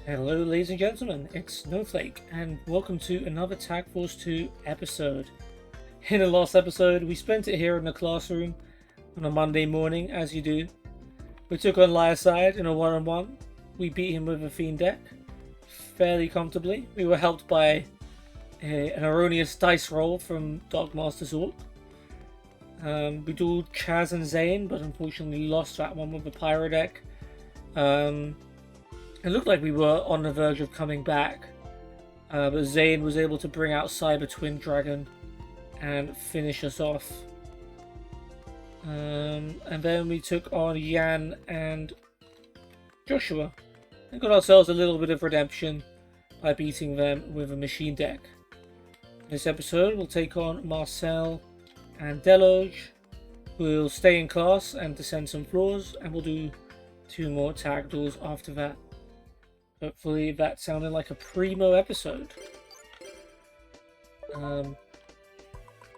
Hello ladies and gentlemen, it's Snowflake and welcome to another Tag Force 2 episode. In the last episode, we spent it here in the classroom on a Monday morning, as you do. We took on Liaside in a one-on-one. We beat him with a Fiend deck fairly comfortably. We were helped by an erroneous dice roll from Darkmaster Zork. We dueled Chaz and Zane, but unfortunately lost that one with the Pyro deck. It looked like we were on the verge of coming back, but Zane was able to bring out Cyber Twin Dragon and finish us off. And then we took on Yan and Joshua and got ourselves a little bit of redemption by beating them with a machine deck. This episode we'll take on Marcel and Deloge. We'll stay in class and descend some floors, and we'll do 2 more tag duels after that. Hopefully that sounded like a primo episode. Don't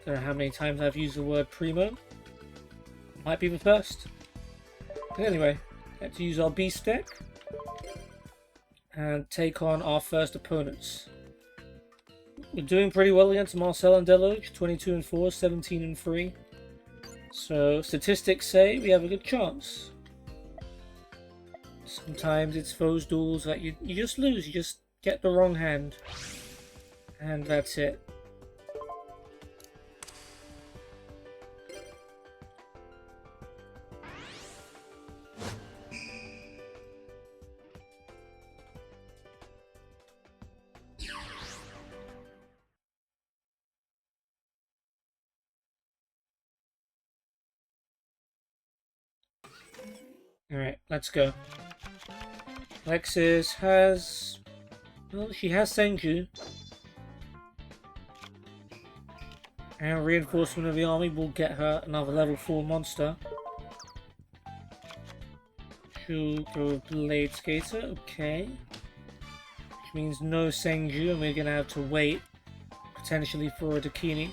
know how many times I've used the word primo. Might be the first. But anyway, let's use our beast deck and take on our first opponents. We're doing pretty well against Marcel and Deloge, 22 and 4, 17 and 3. So statistics say we have a good chance. Sometimes it's those duels that you just lose, you just get the wrong hand. And that's it. Alright, let's go. Alexis has... well, she has Senju. And reinforcement of the army will get her another level 4 monster. She'll go with Blade Skater, okay. Which means no Senju, and we're gonna have to wait, potentially, for a Dakini.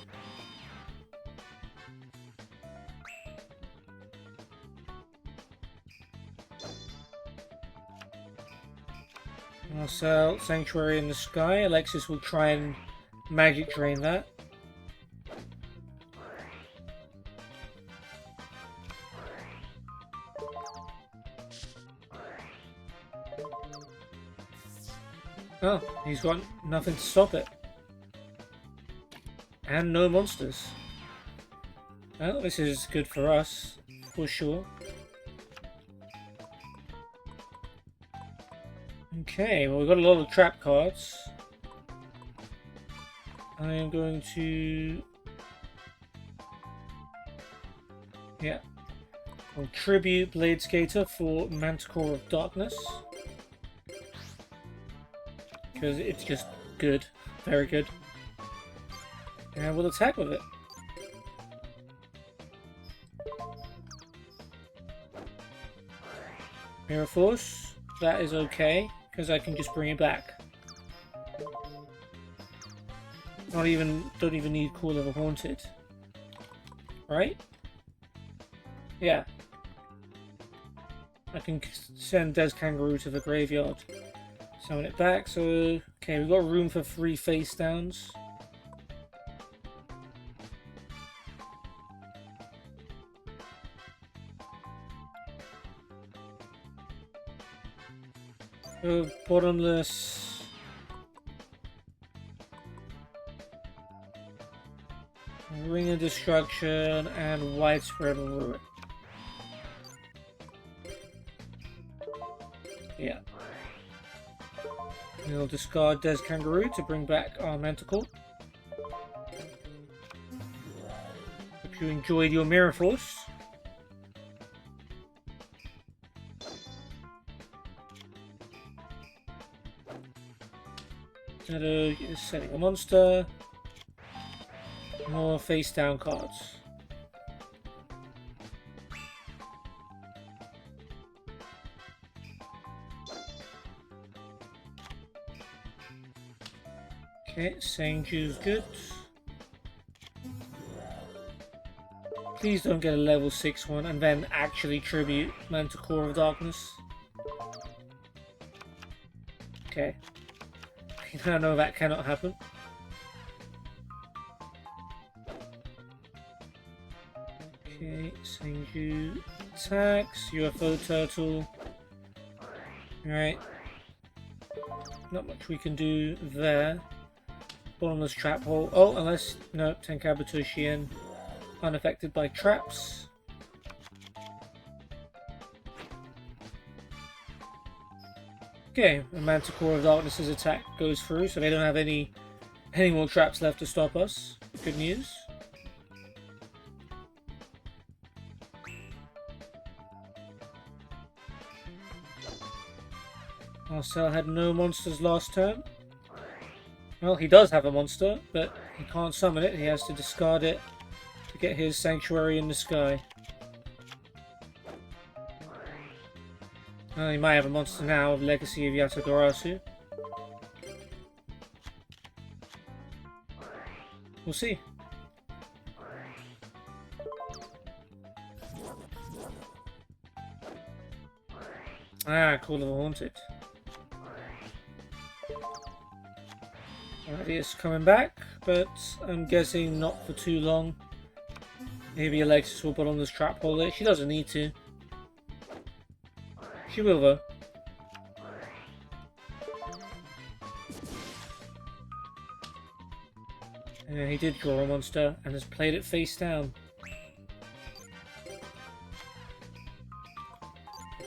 Marcel, Sanctuary in the Sky. Alexis will try and magic drain that. Oh, he's got nothing to stop it. And no monsters. Well, this is good for us, for sure. Okay, well we've got a lot of trap cards. I am going to... yeah. I'll tribute Blade Skater for Manticore of Darkness. Because it's just good. Very good. And we'll attack with it. Mirror Force. That is okay, because I can just bring it back. Don't even need Call of the Haunted. Right? Yeah. I can send Des Kangaroo to the graveyard. Summon it back, so... okay, we've got room for 3 face downs. Bottomless. Ring of Destruction and Widespread Ruin. Yeah. We'll discard Des Kangaroo to bring back our Manticore. Hope you enjoyed your Mirror Force. Shadow is setting a monster. More face down cards. Okay, Senju's good. Please don't get a level 6 one and then actually tribute Manticore of Darkness. Okay. I know that cannot happen. Okay, Senju attacks, UFO turtle. Alright. Not much we can do there. Bottomless trap hole. Oh, unless... No, Tenkabuto Shien. Unaffected by traps. Okay, a Manticore of Darkness's attack goes through, so they don't have any more traps left to stop us. Good news. Marcel had no monsters last turn. Well, he does have a monster, but he can't summon it. He has to discard it to get his Sanctuary in the Sky. He might have a monster now of Legacy of Yatagarasu. We'll see. Ah, Call of the Haunted. It's coming back, but I'm guessing not for too long. Maybe Alexis will put on this trap hole there. She doesn't need to. She will though. Yeah, he did draw a monster and has played it face down.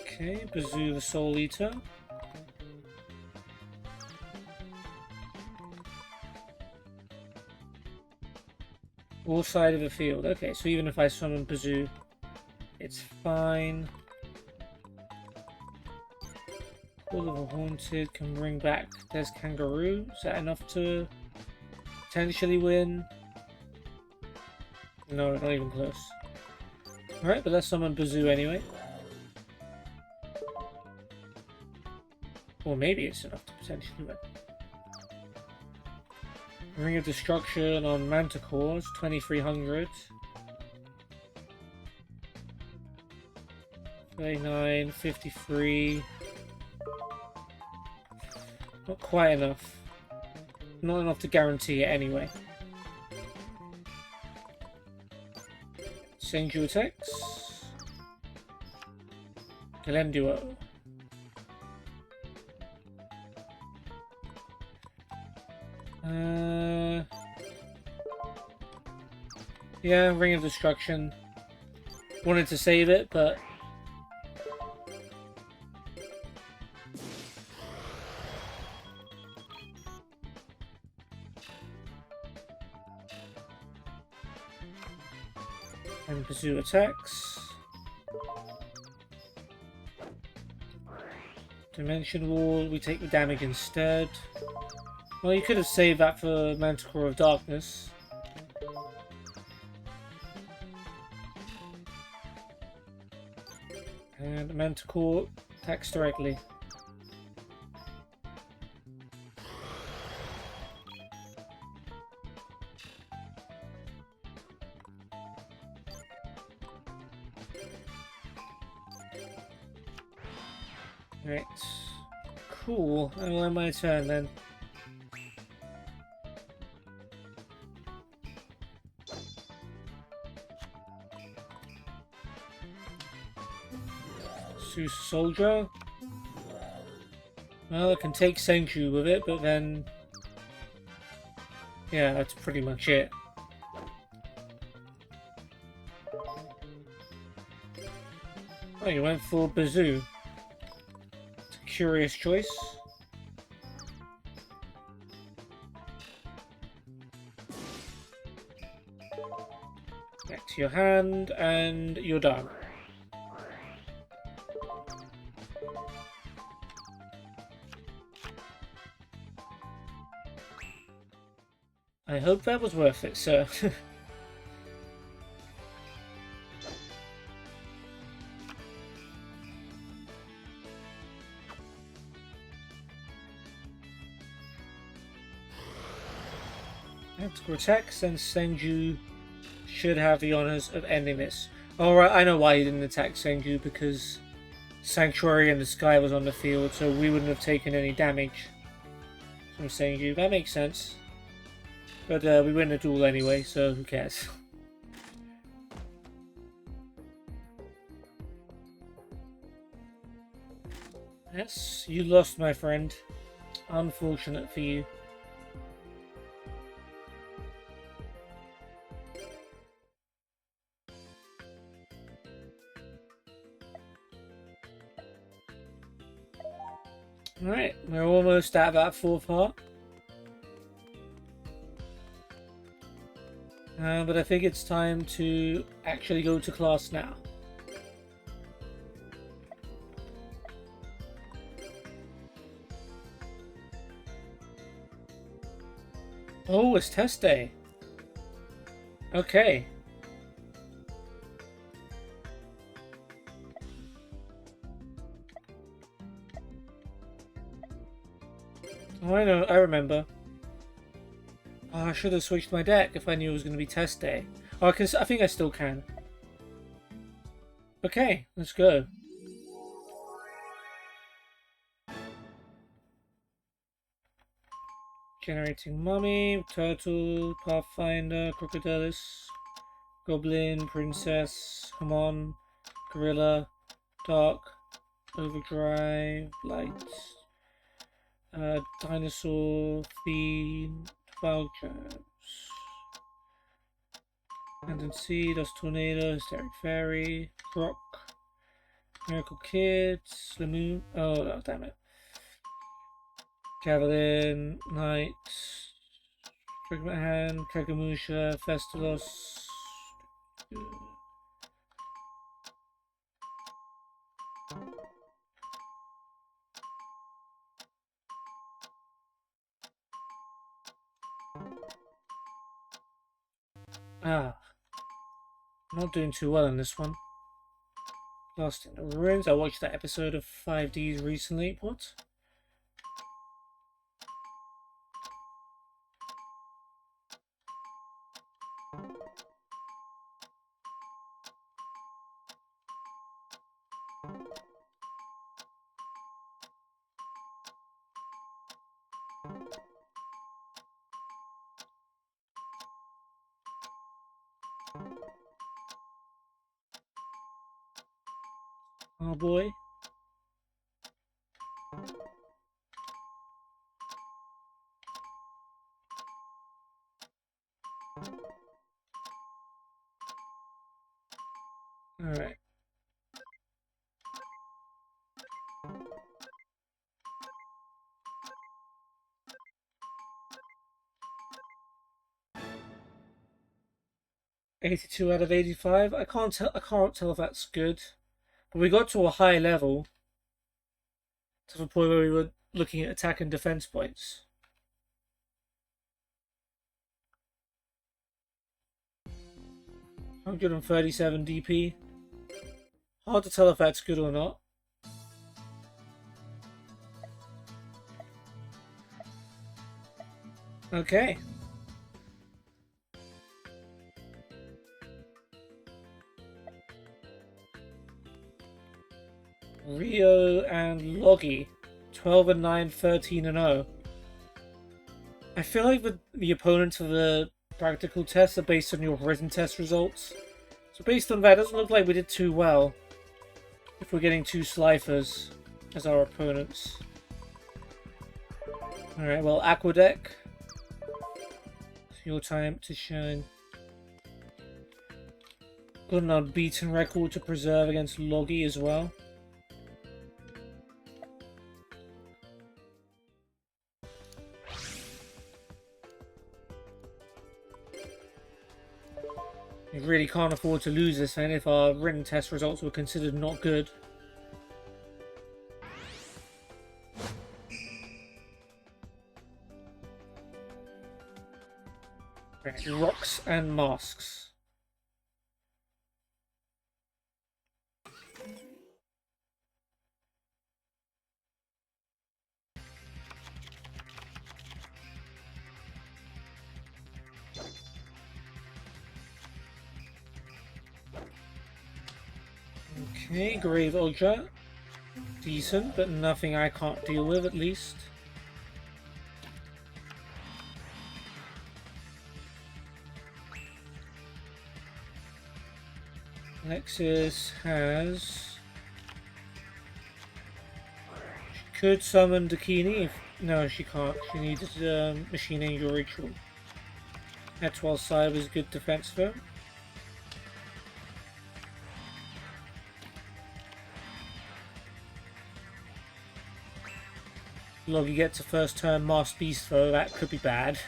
Okay, Bazoo the Soul Eater. All side of the field. Okay, so even if I summon Bazoo, it's fine. Call of the Haunted can bring back. There's Kangaroo. Is that enough to potentially win? No, not even close. Alright, but let's summon Bazoo anyway. Or maybe it's enough to potentially win. Ring of Destruction on Manticores, 2300. 39, 53. Not quite enough. Not enough to guarantee it anyway. Senju attacks. Galenduo. Yeah, Ring of Destruction. Wanted to save it, but... And Bazoo attacks. Dimension Wall, we take the damage instead. Well, you could have saved that for Manticore of Darkness. And Manticore attacks directly. Right. Cool. I'll end my turn then. Soldier. Well, I can take Senju with it, but then... Yeah, that's pretty much it. Oh, you went for Bazoo. It's a curious choice. Back to your hand, and you're done. I hope that was worth it, sir. Manticore attacks, and Senju should have the honours of ending this. Alright, I know why he didn't attack Senju, because Sanctuary and the Sky was on the field, so we wouldn't have taken any damage from Senju. That makes sense. But we win the duel anyway, so who cares? Yes, you lost, my friend. Unfortunate for you. Alright, we're almost at that fourth heart. But I think it's time to actually go to class now. Oh, it's test day. Okay. Oh, I know, I remember. Oh, I should have switched my deck if I knew it was going to be test day. Oh, I think I still can. Okay, let's go. Generating Mummy, Turtle, Pathfinder, Crocodilus, Goblin, Princess, come on, Gorilla, Dark, Overdrive, Light, Dinosaur, Fiend, Vultures, Tendency, Dust Tornado, Hysteric Fairy, Croc, Miracle Kids, Lamoon, oh damn it. Javelin, Knight, Fragment Hand, Kagamusha, Festalos. Ah, not doing too well in this one. Lost in the Ruins. I watched that episode of 5Ds recently. What? Oh boy. Alright. $82 out of 85. I can't tell if that's good. But we got to a high level. To the point where we were looking at attack and defense points. $137 DP. Hard to tell if that's good or not. Okay. Rio and Logi. 12 and 9, 13 and 0. I feel like the opponents of the practical tests are based on your written test results. So based on that, it doesn't look like we did too well. If we're getting two Slifers as our opponents. Alright, well, Aqua Deck. It's your time to shine. Got an unbeaten record to preserve against Logi as well. We really can't afford to lose this then if our written test results were considered not good. Right, rocks and masks. Okay, Grave Ultra. decent, but nothing I can't deal with, at least. Alexis has... She could summon Dakini. No, she can't. She needs Machine Angel Ritual. That's while Cyber's good defense for her. Logi gets a first turn Masked Beast though, that could be bad.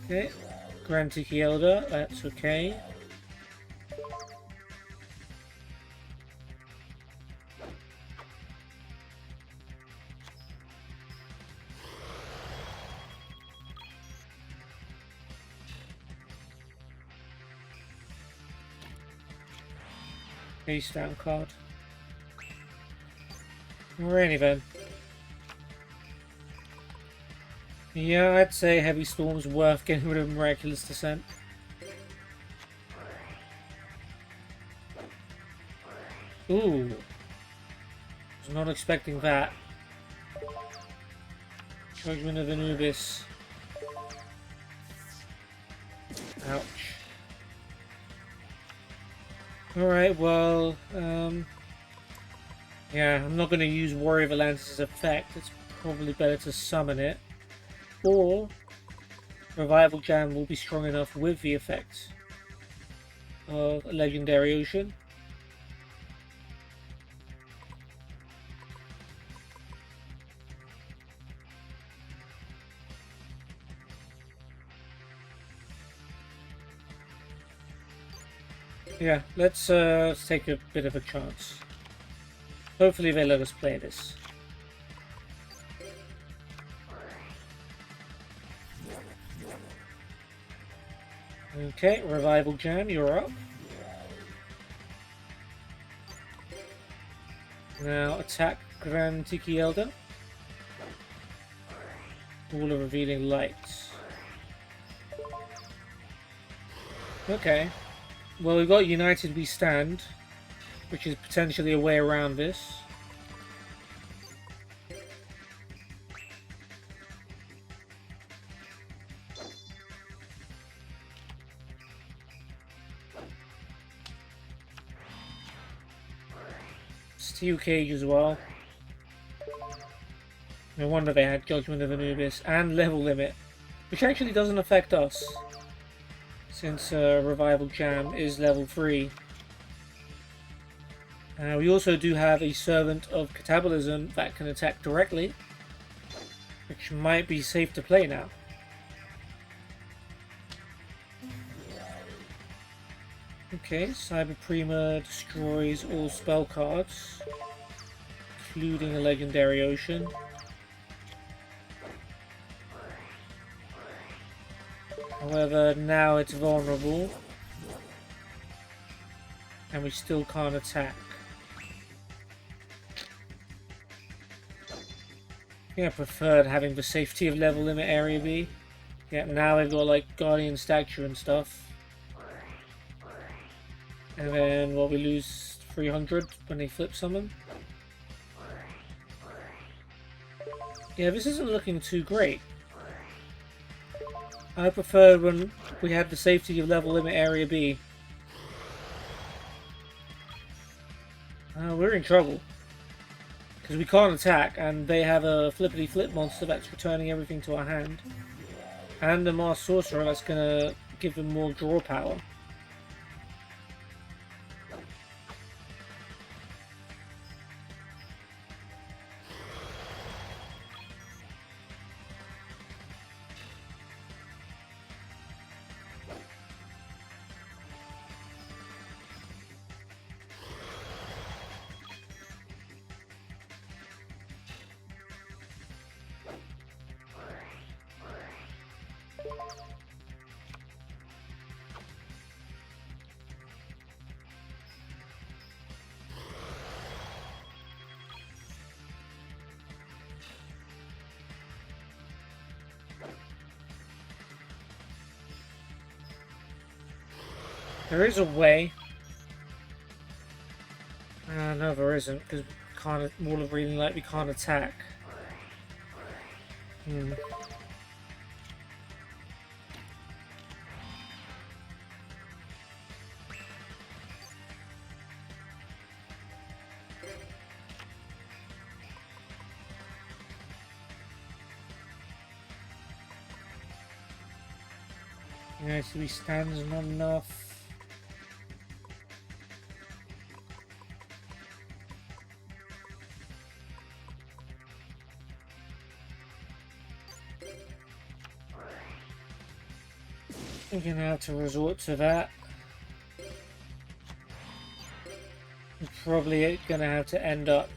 Okay, Grand Tiki Elder, that's okay. Face down card. Alrighty then. Yeah, I'd say Heavy Storm's worth getting rid of Miraculous Descent. Ooh. Was not expecting that. Judgment of Anubis. Ouch. Alright, well, yeah, I'm not going to use Warrior of Atlantis' effect. It's probably better to summon it. Or Revival Jam will be strong enough with the effect of a Legendary Ocean. Yeah, let's take a bit of a chance. Hopefully they let us play this. Okay, Revival Jam, you're up. Now attack Grand Tiki Elder. All of Revealing Lights. Okay. Well, we've got United We Stand, which is potentially a way around this. Steel Cage as well. No wonder they had Judgment of Anubis and Level Limit, which actually doesn't affect us, since Revival Jam is level 3. We also do have a Servant of Catabolism that can attack directly, which might be safe to play now. Okay, Cyber Prima destroys all spell cards, including a Legendary Ocean. However, now it's vulnerable, and we still can't attack. I think I preferred having the safety of Level Limit Area B. Yeah, now they've got like Guardian Stature and stuff. And then, well, we lose 300 when they flip summon. Yeah, this isn't looking too great. I prefer when we had the safety of Level Limit Area B. We're in trouble. Because we can't attack, and they have a flippity flip monster that's returning everything to our hand. And a Masked Sorcerer that's gonna give them more draw power. There is a way. No, there isn't, because more than really like we can't attack. Hmm. Yeah, so he stands not enough. We're gonna have to resort to that. We're probably gonna have to end up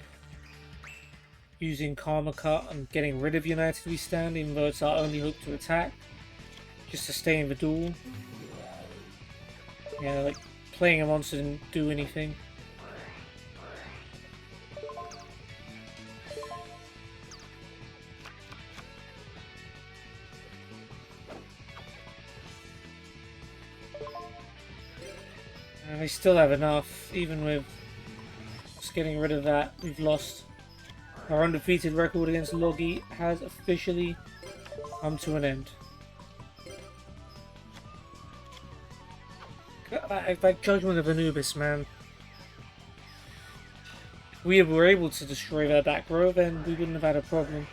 using Karma Cut and getting rid of United We Stand, even though it's our only hope to attack. Just to stay in the duel. Yeah, like playing a monster didn't do anything. And we still have enough, even with just getting rid of that. We've lost. Our undefeated record against Logi has officially come to an end. That Judgment of Anubis, man. If we were able to destroy that back row, then we wouldn't have had a problem.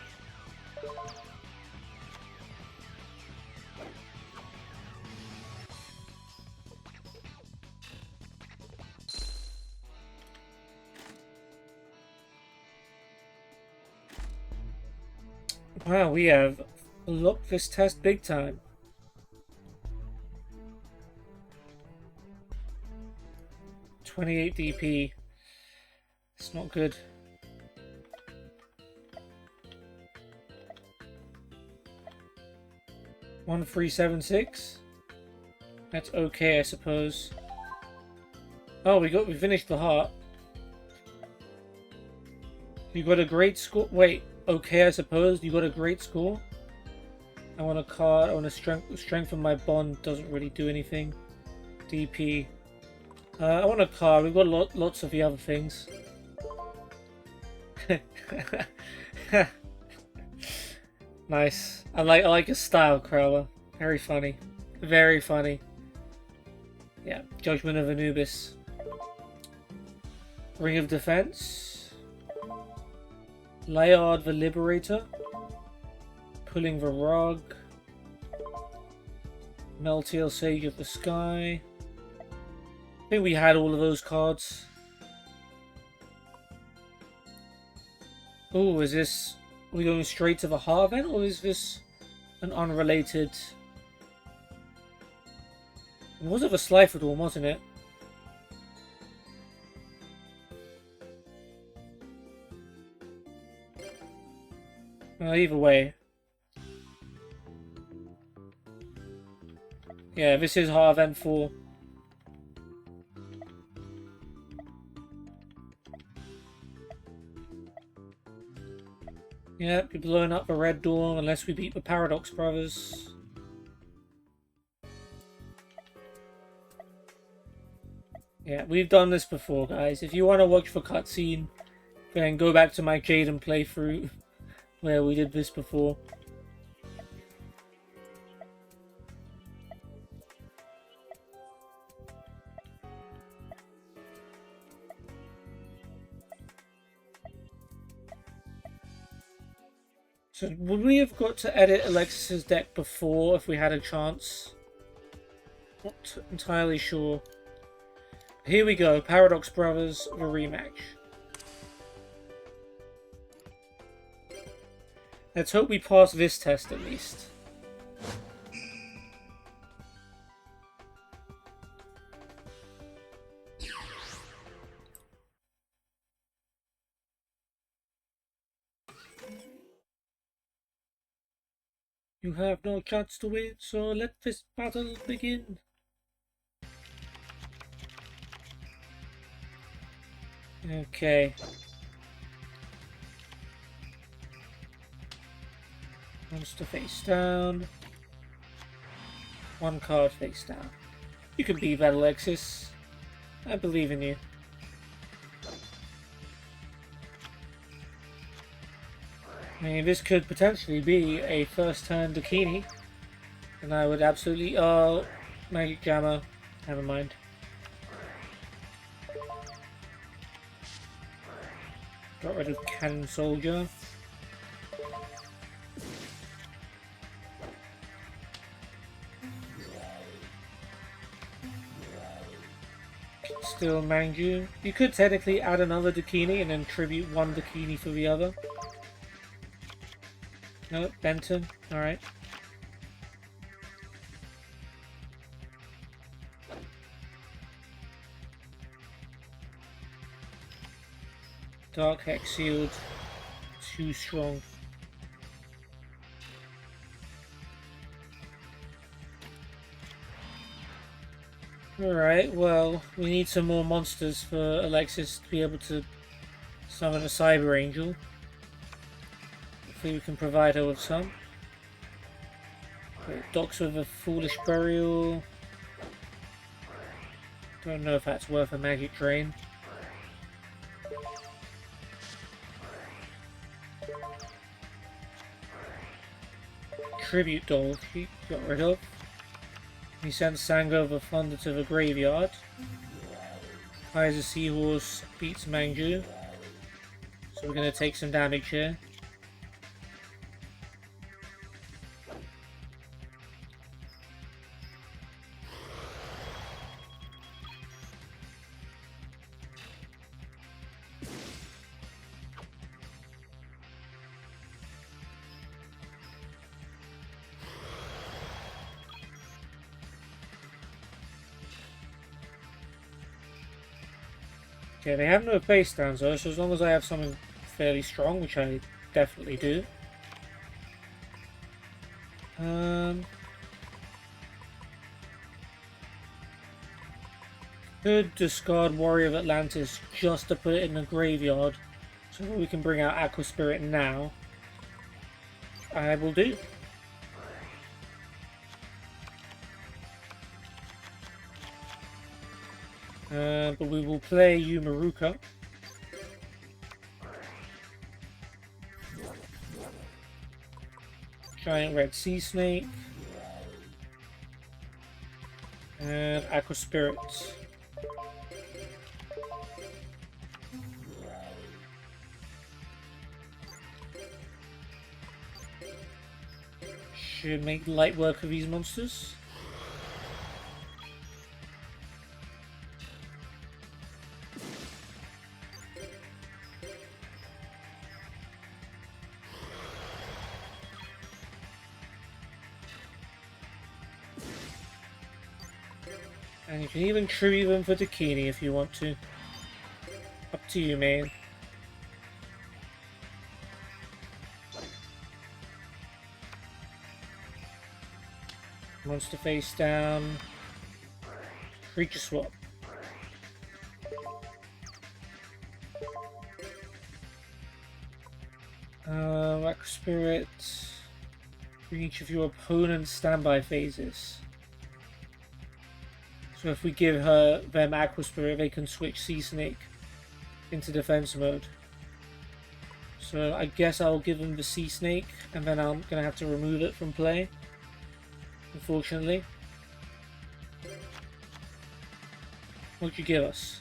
Wow, we have locked this test big time. $28 DP. It's not good. $1376. That's okay, I suppose. Oh, we finished the heart. You got a great score. Wait, okay, I suppose. You got a great score. I want a card. I want to strengthen my bond. Doesn't really do anything. DP. I want a card. We've got lots of the other things. Nice. I like your style, Crowler. Very funny. Very funny. Yeah. Judgment of Anubis. Ring of Defense. Layard the Liberator. Pulling the Rug. Meltiel Sage of the Sky. I think we had all of those cards. Oh, is this... Are we going straight to the heart event, or is this an unrelated... It was of a Slifer one, wasn't it? Either way. Yeah, this is heart event 4. Yep, you're blowing up the Red Dawn unless we beat the Paradox Brothers. Yeah, we've done this before, guys. If you want to watch the cutscene, then go back to my Jaden playthrough where we did this before. So would we have got to edit Alexis's deck before if we had a chance? Not entirely sure. Here we go, Paradox Brothers, the rematch. Let's hope we pass this test at least. You have no chance to win, so let this battle begin. Okay. Monster face down. One card face down. You can beat that, Alexis. I believe in you. I mean, this could potentially be a first turn Dakini, and I would absolutely... Oh, Magic Jammer. Never mind. Got rid of Cannon Soldier. Still Manju. You could technically add another Dakini and then tribute one Dakini for the other. No, Benton. Alright. Dark Hex Shield. Too strong. Alright, well, we need some more monsters for Alexis to be able to summon a Cyber Angel. Hopefully we can provide her with some. Docks with a Foolish Burial. Don't know if that's worth a Magic Drain. Tribute Doll, she got rid of. He sends Sango the Thunder to the graveyard. Kaiser Seahorse beats Manju. So we're going to take some damage here. Okay, they have no face downs though, so as long as I have something fairly strong, which I definitely do. Could discard Warrior of Atlantis just to put it in the graveyard, so that we can bring out Aqua Spirit now. I will do. But we will play Yumaruka. Giant Red Sea Snake. And Aqua Spirit. Should make light work of these monsters. And you can even tribute them for Dakini if you want to. Up to you, man. Monster face down. Creature swap. Aqua Spirit. Bring each of your opponent's standby phases. So if we give them Aqua Spirit, they can switch Sea Snake into defense mode. So I guess I'll give them the Sea Snake, and then I'm going to have to remove it from play, unfortunately. What'd you give us?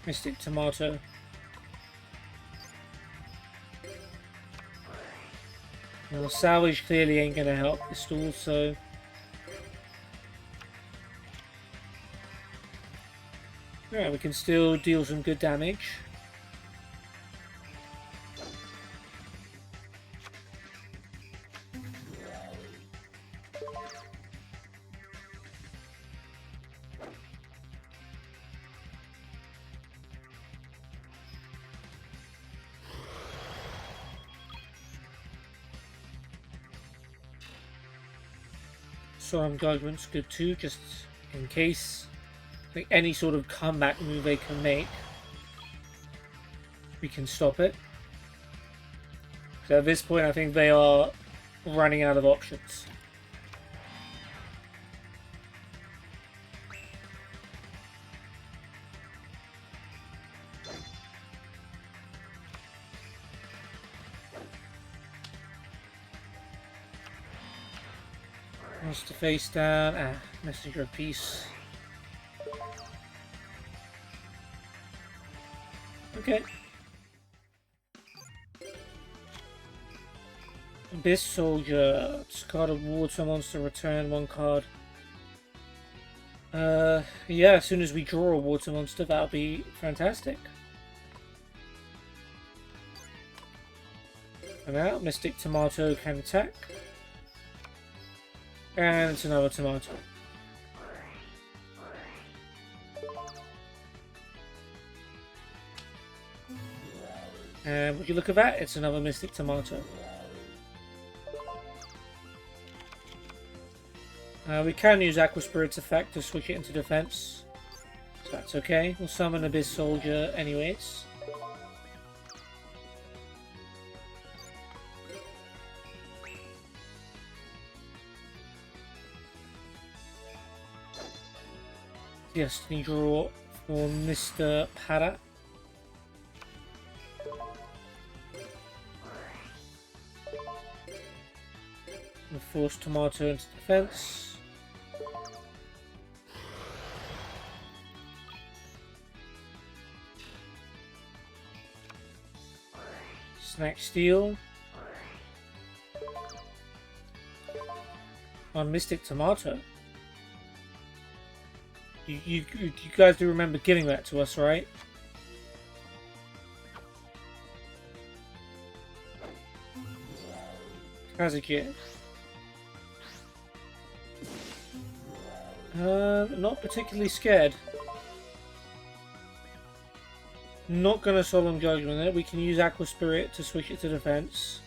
Mystic Tomato. Well, salvage clearly ain't gonna help this stall, so... Alright, we can still deal some good damage. Solemn Judgment's good too, just in case. Like any sort of comeback move they can make, we can stop it. So at this point I think they are running out of options. Wants to face down. Ah, Messenger of Peace. Okay. Abyss Soldier. Discard a water monster, return 1 card. Yeah, as soon as we draw a water monster, that'll be fantastic. And now, Mystic Tomato can attack. And it's another tomato. And would you look at that? It's another Mystic Tomato. We can use Aqua Spirit's effect to switch it into defense. So that's okay. We'll summon Abyss Soldier anyways. Destiny draw for Mr. Para. We'll force Tomato into defense. Snack Steel. On Mystic Tomato. You guys do remember giving that to us, right? Kazuki. Not particularly scared. Not gonna Solemn Judgment it. We can use Aqua Spirit to switch it to defense.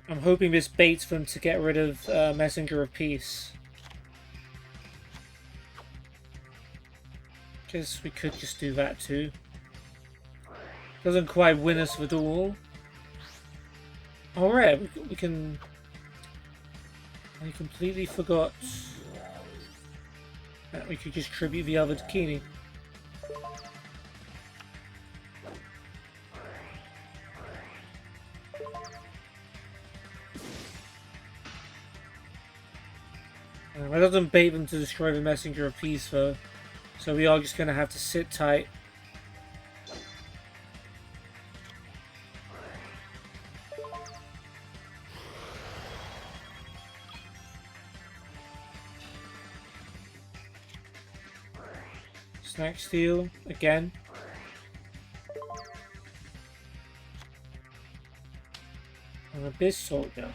I'm hoping this baits them to get rid of Messenger of Peace. Guess we could just do that too. Doesn't quite win us the duel. Alright, we can... I completely forgot that we could just tribute the other Dakini. That doesn't bait them to destroy the Messenger of Peace though, so we are just going to have to sit tight. Snack Steel again. An Abyss Soldier.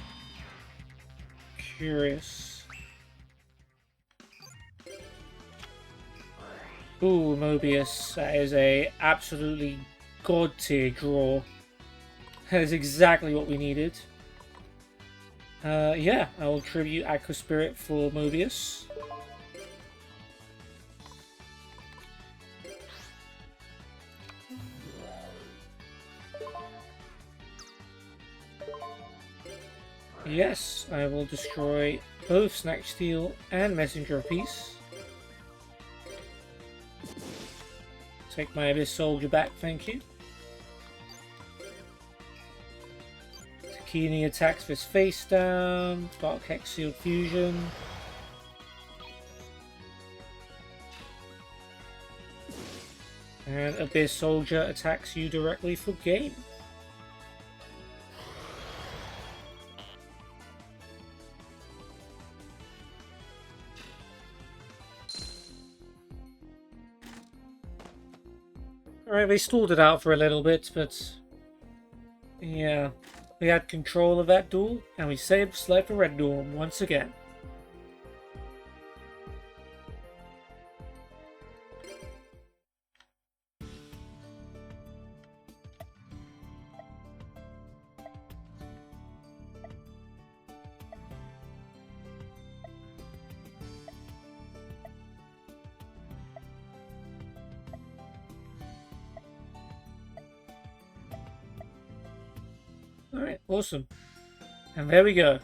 Curious. Ooh, Mobius. That is a absolutely god tier draw. That is exactly what we needed. Yeah, I will tribute Aqua Spirit for Mobius. Yes, I will destroy both Snack Steel and Messenger of Peace. Take my Abyss Soldier back, thank you. Dakini attacks this face down. Dark Hex Sealed Fusion. And Abyss Soldier attacks you directly for game. Alright, they stalled it out for a little bit, but yeah, we had control of that duel, and we saved Slifer Red Dorm once again. Alright, awesome. And there we go.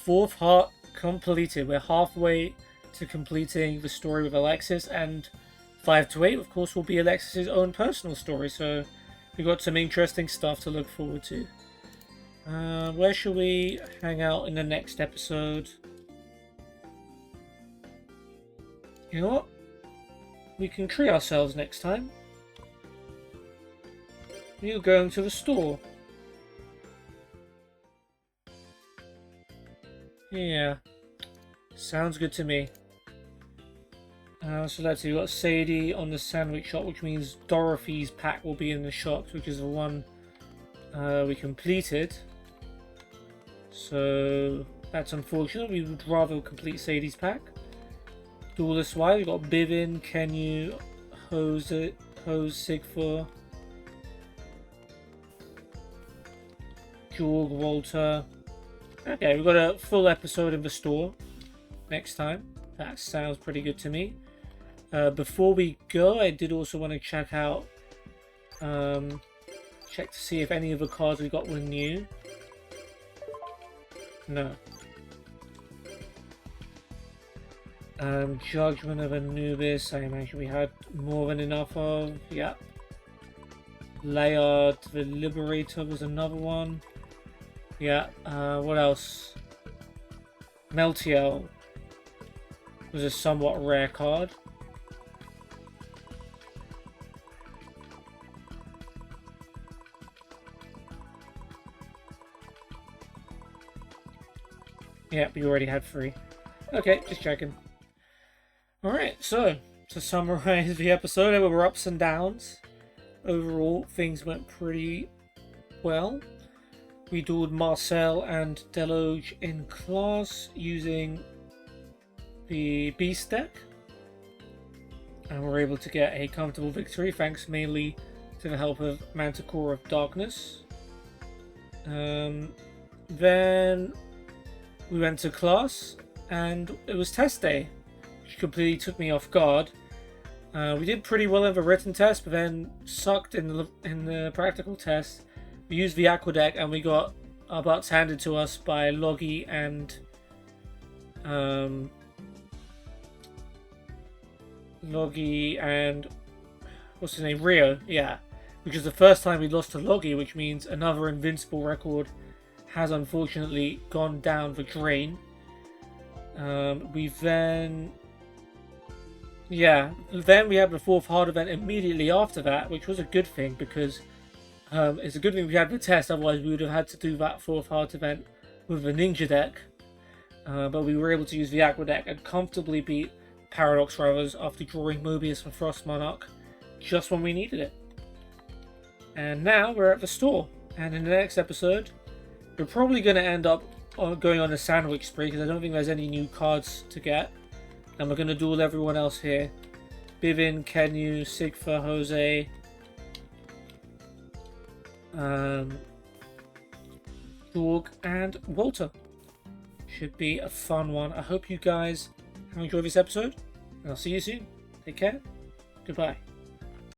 4th heart completed. We're halfway to completing the story with Alexis, and 5 to 8, of course, will be Alexis's own personal story, so We've got some interesting stuff to look forward to. Where shall we hang out in the next episode? You know what? We can treat ourselves next time. You're going to the store. Yeah. Sounds good to me. So let's see, we've got Sadie on the sandwich shop, which means Dorothy's pack will be in the shops, which is the one we completed. So that's unfortunate. We would rather complete Sadie's pack. Duelist wise, we've got Bivin, Kenyu, Hose Sigfor, Jorg, Walter. Okay, we've got a full episode in the store next time. That sounds pretty good to me. Before we go, I did also want to check out, check to see if any of the cards we got were new. No. Judgment of Anubis, I imagine we had more than enough of. Yeah. Layard the Liberator was another one. Yeah. What else? Meltiel was a somewhat rare card. Yeah, we already had 3. Okay, just checking. Alright, so to summarize the episode, there were ups and downs. Overall, things went pretty well. We dueled Marcel and Deloge in class using the Beast deck. And we're able to get a comfortable victory, thanks mainly to the help of Manticore of Darkness. Then we went to class, and it was test day, which completely took me off guard. We did pretty well in the written test, but then sucked in the practical test. We used the Aqua deck, and we got our butts handed to us by Logi and what's his name, Rio. Yeah, which is the first time we lost to Logi, which means another invincible record has unfortunately gone down the drain. We then we had the 4th hard event immediately after that, which was a good thing because it's a good thing we had the test, otherwise we would have had to do that 4th hard event with the Ninja deck. But we were able to use the Aqua deck and comfortably beat Paradox Rovers after drawing Mobius for Frost Monarch just when we needed it. And now we're at the store, and in the next episode we're probably going to end up going on a sandwich spree because I don't think there's any new cards to get. And we're going to duel everyone else here. Bivin, Kenyu, Sigfa, Jose, Jorg, and Walter. Should be a fun one. I hope you guys have enjoyed this episode. And I'll see you soon. Take care. Goodbye.